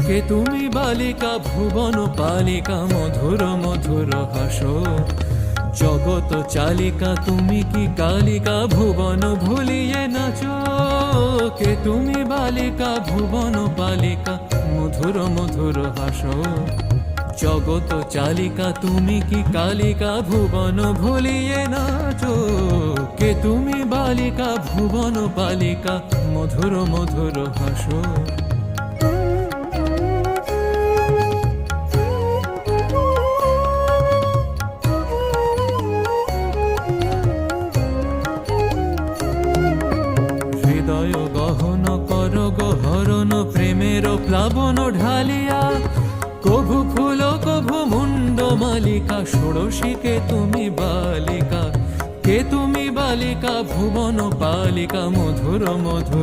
কে তুমি বালিকা ভুবন পালিকা মধুর মধুর হাসো, জগত চালিকা তুমি কি কালিকা ভুবন ভুলিয়ে নাচো। কে তুমি বালিকা ভুবন পালিকা মধুর মধুর হাসো, জগত চালিকা তুমি কি কালিকা ভুবন ভুলিয়ে নাচো। কে তুমি বালিকা ভুবন পালিকা মধুর মধুর হাসো। হৃদয় গহন কর গহরণ প্রেমের প্লাবন ঢালিয়া, কভু ফুল কভু মুন্ড মালিকা ষোড়শী কে তুমি বালিকা। কে তুমি বালিকা ভুবন পালিকা মধুর মধুর